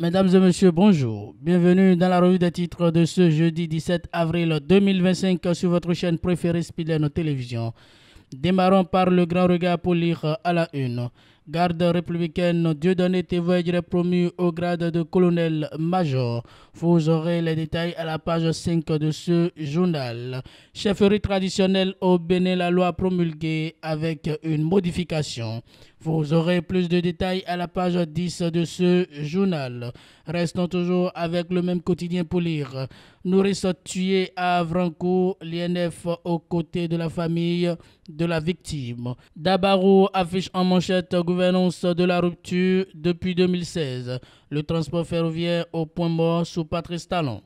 Mesdames et messieurs, bonjour. Bienvenue dans la revue des titres de ce jeudi 17 avril 2025 sur votre chaîne préférée Spileno Télévision. Démarrons par le grand regard pour lire à la une. Garde républicaine, Dieudonné Tévoïdre promu au grade de colonel-major. Vous aurez les détails à la page 5 de ce journal. Chefferie traditionnelle au Bénin, la loi promulguée avec une modification. Vous aurez plus de détails à la page 10 de ce journal. Restons toujours avec le même quotidien pour lire. Nourrice tué à Avrancourt, l'INF aux côtés de la famille de la victime. Dabarou affiche en manchette gouvernance de la rupture depuis 2016. Le transport ferroviaire au point mort sous Patrice Talon.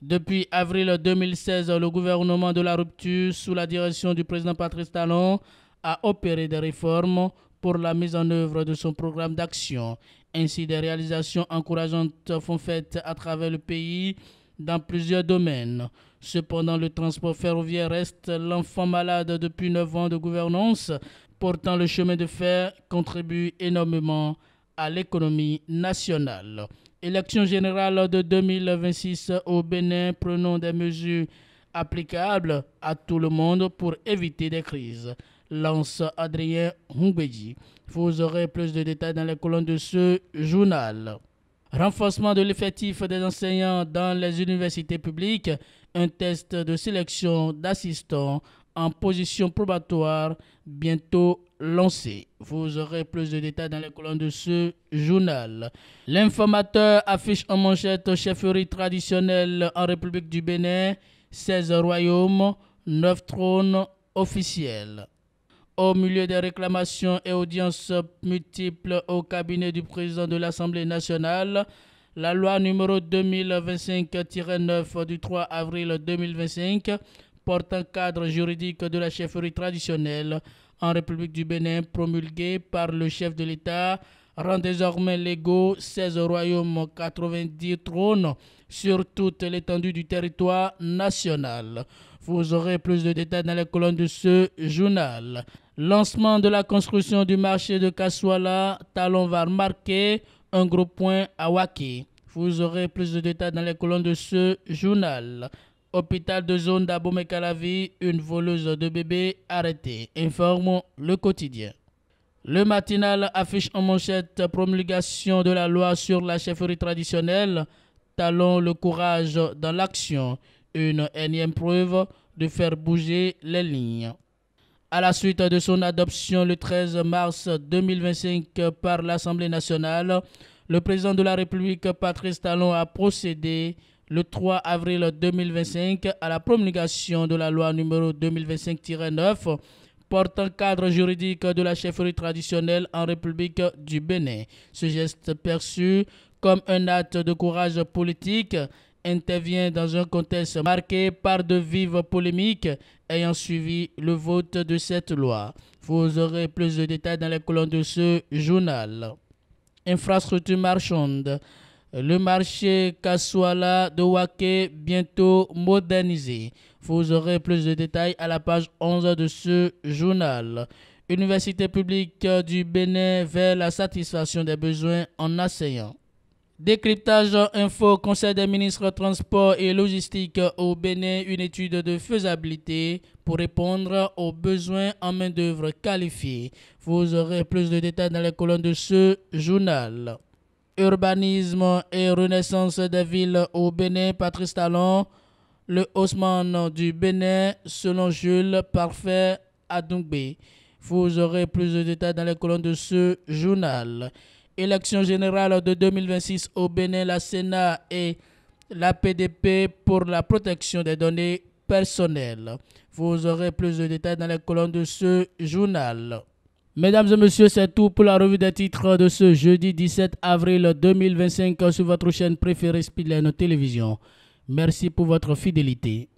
Depuis avril 2016, le gouvernement de la rupture sous la direction du président Patrice Talon a opéré des réformes pour la mise en œuvre de son programme d'action. Ainsi, des réalisations encourageantes sont faites à travers le pays dans plusieurs domaines. Cependant, le transport ferroviaire reste l'enfant malade depuis 9 ans de gouvernance. Pourtant, le chemin de fer contribue énormément à l'économie nationale. Élection générale de 2026 au Bénin, prenons des mesures applicables à tout le monde pour éviter des crises. Lance Adrien Hungbeji. Vous aurez plus de détails dans les colonnes de ce journal. Renforcement de l'effectif des enseignants dans les universités publiques. Un test de sélection d'assistants en position probatoire bientôt lancé. Vous aurez plus de détails dans les colonnes de ce journal. L'informateur affiche en manchette chefferie traditionnelle en République du Bénin, 16 royaumes, 9 trônes officiels. Au milieu des réclamations et audiences multiples au cabinet du président de l'Assemblée nationale, la loi numéro 2025-9 du 3 avril 2025 portant cadre juridique de la chefferie traditionnelle en République du Bénin promulguée par le chef de l'État rend désormais légaux 16 royaumes, 90 trônes sur toute l'étendue du territoire national. Vous aurez plus de détails dans les colonnes de ce journal. Lancement de la construction du marché de Kassoala, Talon va marquer un gros point à Waké. Vous aurez plus de détails dans les colonnes de ce journal. Hôpital de zone d'Abomey-Calavi, une voleuse de bébés arrêtée, informe le quotidien. Le matinal affiche en manchette promulgation de la loi sur la chefferie traditionnelle. Talon le courage dans l'action, une énième preuve de faire bouger les lignes. À la suite de son adoption le 13 mars 2025 par l'Assemblée nationale, le président de la République, Patrice Talon, a procédé le 3 avril 2025 à la promulgation de la loi numéro 2025-9 portant cadre juridique de la chefferie traditionnelle en République du Bénin. Ce geste perçu comme un acte de courage politique intervient dans un contexte marqué par de vives polémiques ayant suivi le vote de cette loi. Vous aurez plus de détails dans les colonnes de ce journal. Infrastructure marchande. Le marché Kassoala de Waké bientôt modernisé. Vous aurez plus de détails à la page 11 de ce journal. Université publique du Bénin vers la satisfaction des besoins en enseignants. Décryptage info, Conseil des ministres transport et logistique au Bénin, une étude de faisabilité pour répondre aux besoins en main-d'œuvre qualifiée. Vous aurez plus de détails dans les colonnes de ce journal. Urbanisme et renaissance des villes au Bénin, Patrice Talon, le Haussmann du Bénin, selon Jules Parfait Adungbe. Vous aurez plus de détails dans les colonnes de ce journal. Élection générale de 2026 au Bénin, la Sénat et la PDP pour la protection des données personnelles. Vous aurez plus de détails dans les colonnes de ce journal. Mesdames et messieurs, c'est tout pour la revue des titres de ce jeudi 17 avril 2025 sur votre chaîne préférée Spileno Télévision. Merci pour votre fidélité.